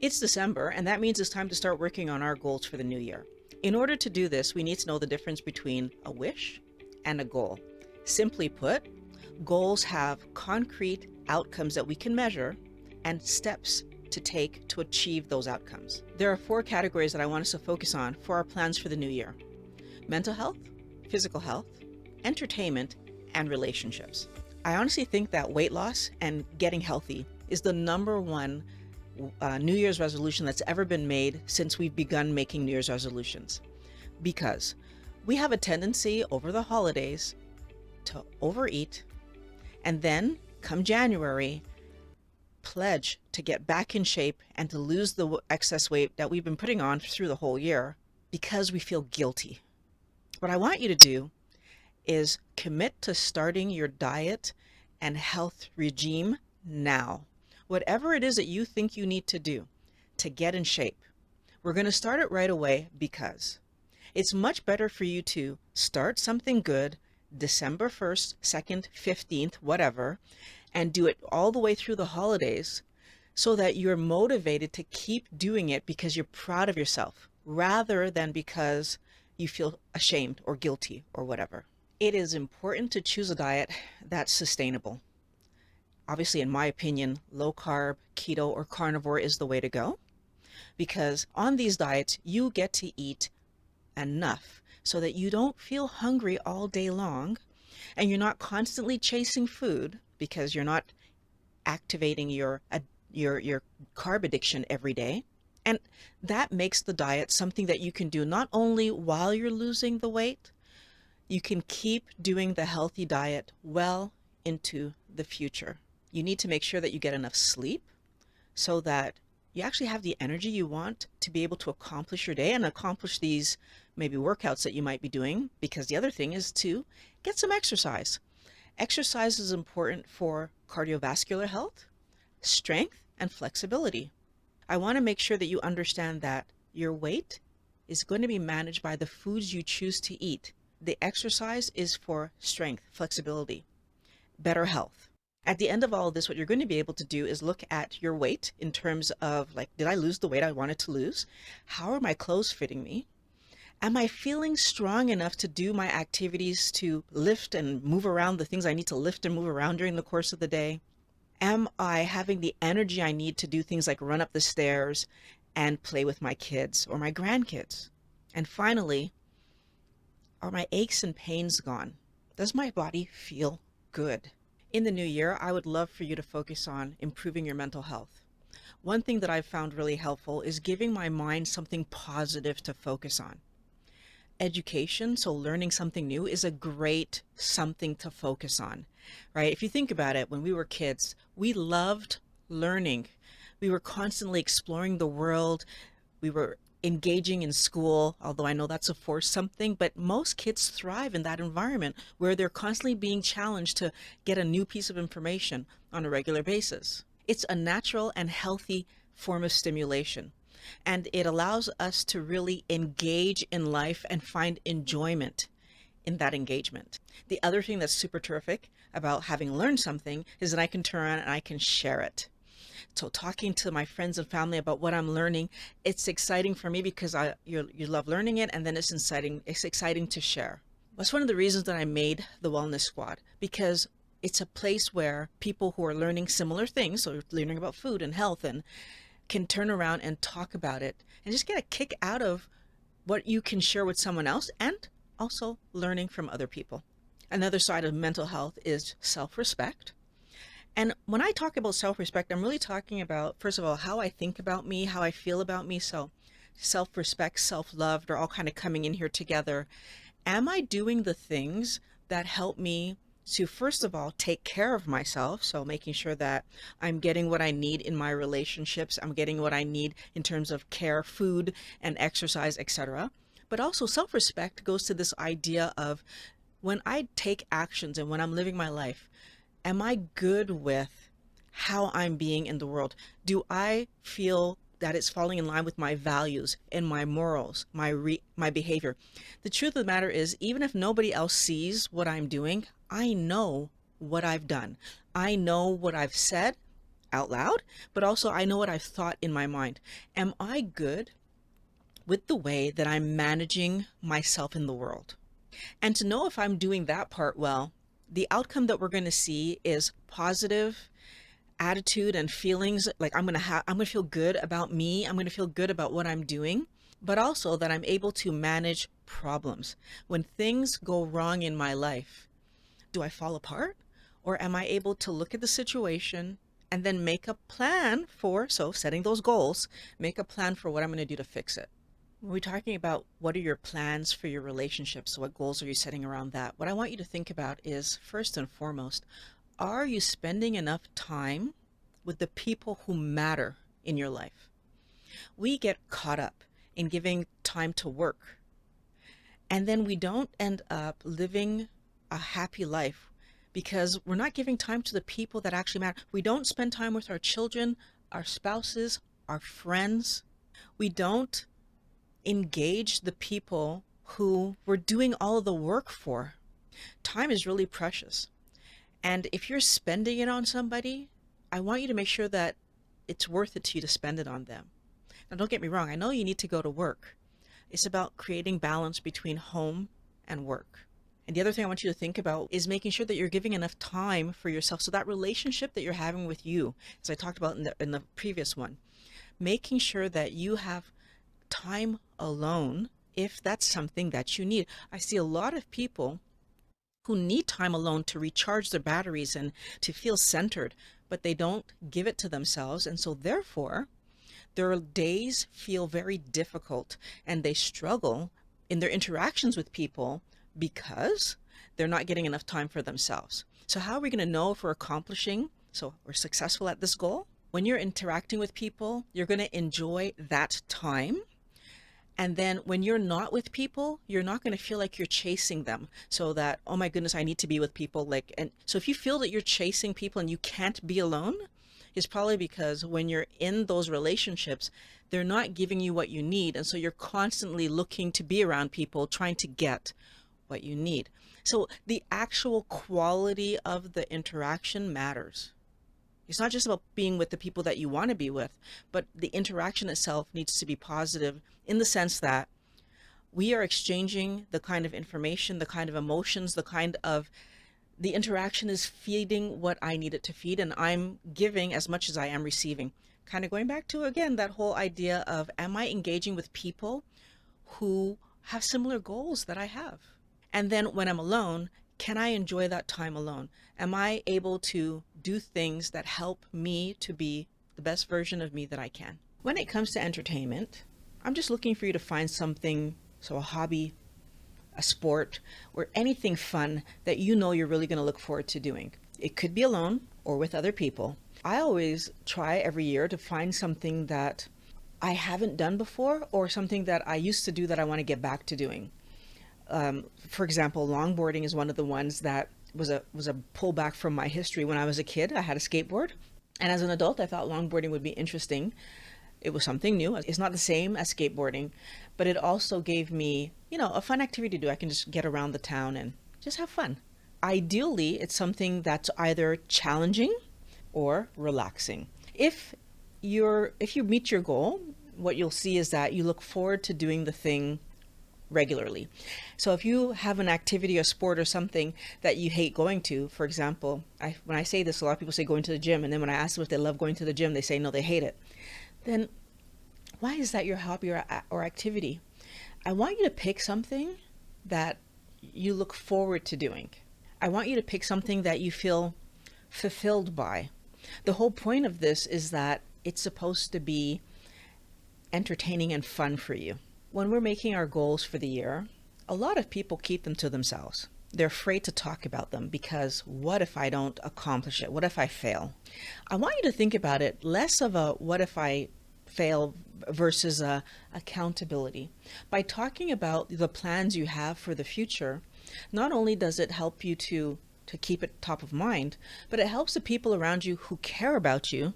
It's December, and that means it's time to start working on our goals for the new year. In order to do this, we need to know the difference between a wish and a goal. Simply put, goals have concrete outcomes that we can measure and steps to take to achieve those outcomes. There are 4 categories that I want us to focus on for our plans for the new year: mental health, physical health, entertainment, and relationships. I honestly think that weight loss and getting healthy is the number one New Year's resolution that's ever been made since we've begun making New Year's resolutions. Because we have a tendency over the holidays to overeat, and then come January, pledge to get back in shape and to lose the excess weight that we've been putting on through the whole year because we feel guilty. What I want you to do is commit to starting your diet and health regime now. Whatever it is that you think you need to do to get in shape, we're going to start it right away, because it's much better for you to start something good December 1st, 2nd, 15th, whatever, and do it all the way through the holidays so that you're motivated to keep doing it because you're proud of yourself rather than because you feel ashamed or guilty or whatever. It is important to choose a diet that's sustainable. Obviously, in my opinion, low carb, keto, or carnivore is the way to go, because on these diets, you get to eat enough so that you don't feel hungry all day long, and you're not constantly chasing food because you're not activating your carb addiction every day. And that makes the diet something that you can do not only while you're losing the weight, you can keep doing the healthy diet well into the future. You need to make sure that you get enough sleep so that you actually have the energy you want to be able to accomplish your day and accomplish these maybe workouts that you might be doing, because the other thing is to get some exercise. Exercise is important for cardiovascular health, strength, and flexibility. I want to make sure that you understand that your weight is going to be managed by the foods you choose to eat. The exercise is for strength, flexibility, better health. At the end of all of this, what you're going to be able to do is look at your weight in terms of, like, did I lose the weight I wanted to lose? How are my clothes fitting me? Am I feeling strong enough to do my activities to lift and move around the things I need to lift and move around during the course of the day? Am I having the energy I need to do things like run up the stairs and play with my kids or my grandkids? And finally, are my aches and pains gone? Does my body feel good? In the new year, I would love for you to focus on improving your mental health. One thing that I've found really helpful is giving my mind something positive to focus on. Education, so learning something new, is a great something to focus on, right? If you think about it, when we were kids, we loved learning. We were constantly exploring the world. We were engaging in school, although I know that's a forced something, but most kids thrive in that environment where they're constantly being challenged to get a new piece of information on a regular basis. It's a natural and healthy form of stimulation, and it allows us to really engage in life and find enjoyment in that engagement. The other thing that's super terrific about having learned something is that I can turn around and I can share it. So talking to my friends and family about what I'm learning, it's exciting for me because you love learning it, and then it's exciting to share. That's one of the reasons that I made the Wellness Squad, because it's a place where people who are learning similar things, so learning about food and health, and can turn around and talk about it and just get a kick out of what you can share with someone else, and also learning from other people. Another side of mental health is self-respect. And when I talk about self-respect, I'm really talking about, first of all, how I think about me, how I feel about me. So self-respect, self-love, they're all kind of coming in here together. Am I doing the things that help me to, first of all, take care of myself? So making sure that I'm getting what I need in my relationships, I'm getting what I need in terms of care, food, and exercise, etc. But also self-respect goes to this idea of, when I take actions and when I'm living my life, am I good with how I'm being in the world? Do I feel that it's falling in line with my values and my morals, my behavior? The truth of the matter is, even if nobody else sees what I'm doing, I know what I've done. I know what I've said. out loud, but also I know what I've thought in my mind. Am I good with the way that I'm managing myself in the world? And to know if I'm doing that part well, the outcome that we're going to see is positive attitude and feelings. Like I'm going to feel good about me. I'm going to feel good about what I'm doing, but also that I'm able to manage problems. When things go wrong in my life, do I fall apart, or am I able to look at the situation and then make a plan for, so setting those goals, make a plan for what I'm going to do to fix it? When we're talking about what are your plans for your relationships, what goals are you setting around that? What I want you to think about is, first and foremost, are you spending enough time with the people who matter in your life? We get caught up in giving time to work, and then we don't end up living a happy life because we're not giving time to the people that actually matter. We don't spend time with our children, our spouses, our friends. We don't engage the people who we're doing all of the work for. Time is really precious. And if you're spending it on somebody, I want you to make sure that it's worth it to you to spend it on them. Now, don't get me wrong. I know you need to go to work. It's about creating balance between home and work. And the other thing I want you to think about is making sure that you're giving enough time for yourself. So that relationship that you're having with you, as I talked about in the previous one, making sure that you have time alone if that's something that you need. I see a lot of people who need time alone to recharge their batteries and to feel centered, but they don't give it to themselves. And so therefore, their days feel very difficult and they struggle in their interactions with people because they're not getting enough time for themselves. So how are we going to know if we're successful at this goal? When you're interacting with people, you're going to enjoy that time. And then when you're not with people, you're not going to feel like you're chasing them. So that, oh my goodness, I need to be with people. And so if you feel that you're chasing people and you can't be alone, it's probably because when you're in those relationships, they're not giving you what you need. And so you're constantly looking to be around people, trying to get what you need. So the actual quality of the interaction matters. It's not just about being with the people that you want to be with, but the interaction itself needs to be positive in the sense that we are exchanging the kind of information, the kind of emotions, the interaction is feeding what I need it to feed, and I'm giving as much as I am receiving. Kind of going back to, again, that whole idea of, am I engaging with people who have similar goals that I have? And then when I'm alone, can I enjoy that time alone? Am I able to do things that help me to be the best version of me that I can? When it comes to entertainment, I'm just looking for you to find something, so a hobby, a sport, or anything fun that you know you're really going to look forward to doing. It could be alone or with other people. I always try every year to find something that I haven't done before or something that I used to do that I want to get back to doing. For example, longboarding is one of the ones that was a pullback from my history. When I was a kid, I had a skateboard, and as an adult, I thought longboarding would be interesting. It was something new. It's not the same as skateboarding, but it also gave me, a fun activity to do. I can just get around the town and just have fun. Ideally, it's something that's either challenging or relaxing. If you meet your goal, what you'll see is that you look forward to doing the thing regularly. So if you have an activity or sport or something that you hate going to, for example, when I say this, a lot of people say going to the gym, and then when I ask them if they love going to the gym, they say no, they hate it. Then why is that your hobby or activity? I want you to pick something that you look forward to doing. I want you to pick something that you feel fulfilled by. The whole point of this is that it's supposed to be entertaining and fun for you. When we're making our goals for the year, a lot of people keep them to themselves. They're afraid to talk about them because what if I don't accomplish it? What if I fail? I want you to think about it less of a what if I fail versus a accountability. By talking about the plans you have for the future, not only does it help you to keep it top of mind, but it helps the people around you who care about you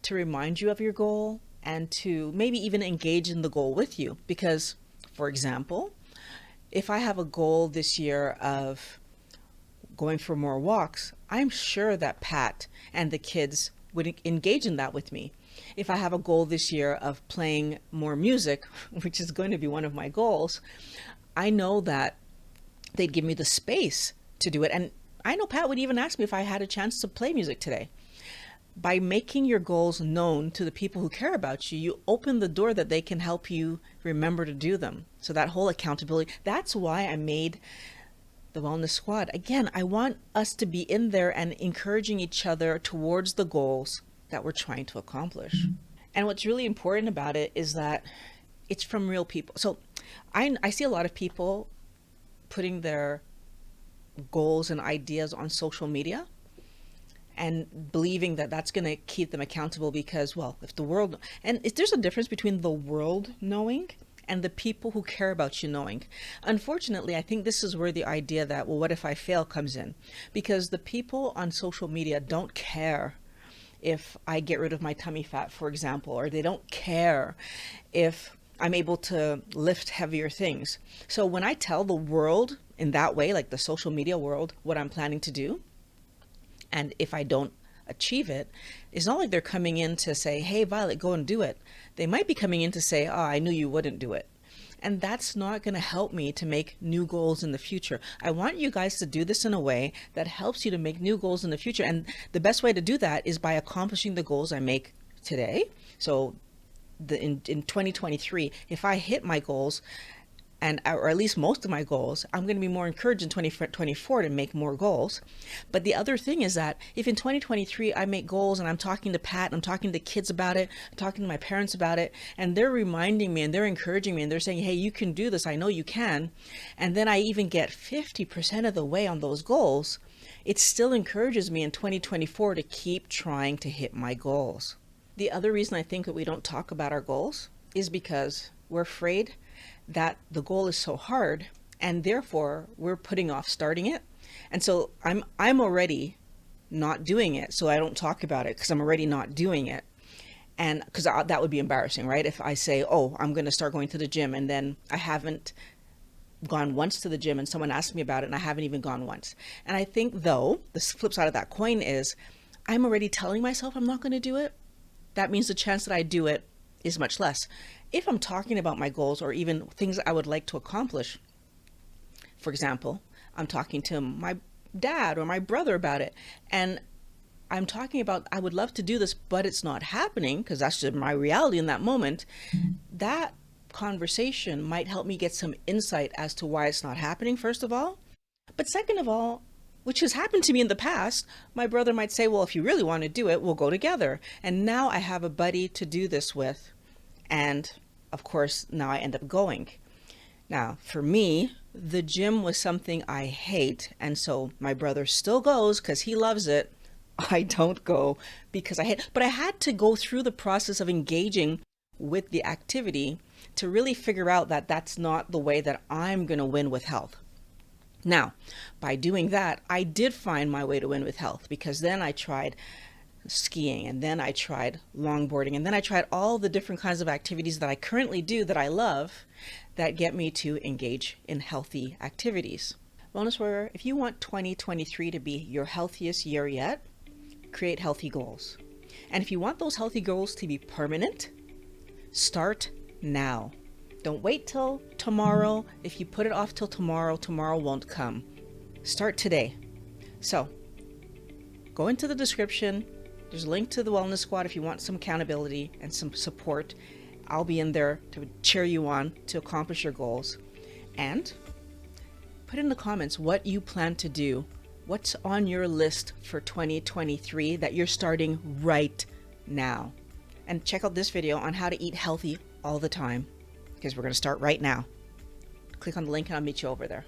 to remind you of your goal and to maybe even engage in the goal with you. Because, for example, if I have a goal this year of going for more walks, I'm sure that Pat and the kids would engage in that with me. If I have a goal this year of playing more music, which is going to be one of my goals, I know that they'd give me the space to do it. And I know Pat would even ask me if I had a chance to play music today. By making your goals known to the people who care about you, you open the door that they can help you remember to do them. So that whole accountability, that's why I made the Wellness Squad. Again, I want us to be in there and encouraging each other towards the goals that we're trying to accomplish. And what's really important about it is that it's from real people. So I see a lot of people putting their goals and ideas on social media and believing that that's going to keep them accountable because, well, if the world, and if there's a difference between the world knowing and the people who care about you knowing. Unfortunately, I think this is where the idea that, well, what if I fail comes in? Because the people on social media don't care if I get rid of my tummy fat, for example, or they don't care if I'm able to lift heavier things. So when I tell the world in that way, like the social media world, what I'm planning to do, and if I don't achieve it, it's not like they're coming in to say, hey, Violet, go and do it. They might be coming in to say, oh, I knew you wouldn't do it. And that's not going to help me to make new goals in the future. I want you guys to do this in a way that helps you to make new goals in the future. And the best way to do that is by accomplishing the goals I make today. So in 2023, if I hit my goals, or at least most of my goals, I'm going to be more encouraged in 2024 to make more goals. But the other thing is that if in 2023 I make goals and I'm talking to Pat, I'm talking to kids about it, I'm talking to my parents about it, and they're reminding me and they're encouraging me and they're saying, hey, you can do this, I know you can. And then I even get 50% of the way on those goals, it still encourages me in 2024 to keep trying to hit my goals. The other reason I think that we don't talk about our goals is because we're afraid that the goal is so hard and therefore we're putting off starting it. And so I'm already not doing it. So I don't talk about it because I'm already not doing it. And because that would be embarrassing, right? If I say, oh, I'm going to start going to the gym and then I haven't gone once to the gym and someone asked me about it and I haven't even gone once. And I think though, the flip side of that coin is I'm already telling myself I'm not going to do it. That means the chance that I do it is much less. If I'm talking about my goals or even things I would like to accomplish, for example, I'm talking to my dad or my brother about it, and I'm talking about, I would love to do this, but it's not happening because that's just my reality in that moment. That conversation might help me get some insight as to why it's not happening, first of all. But second of all, which has happened to me in the past, my brother might say, well, if you really want to do it, we'll go together. And now I have a buddy to do this with. And of course, now I end up going. Now, for me, the gym was something I hate. And so my brother still goes because he loves it. I don't go because I hate, but I had to go through the process of engaging with the activity to really figure out that that's not the way that I'm going to win with health. Now, by doing that, I did find my way to win with health because then I tried skiing and then I tried longboarding and then I tried all the different kinds of activities that I currently do that I love that get me to engage in healthy activities. Wellness Warrior, if you want 2023 to be your healthiest year yet, create healthy goals. And if you want those healthy goals to be permanent, start now. Don't wait till tomorrow. If you put it off till tomorrow, tomorrow won't come. Start today. So go into the description. There's a link to the Wellness Squad if you want some accountability and some support. I'll be in there to cheer you on to accomplish your goals. And put in the comments what you plan to do. What's on your list for 2023 that you're starting right now? And check out this video on how to eat healthy all the time, because we're going to start right now. Click on the link and I'll meet you over there.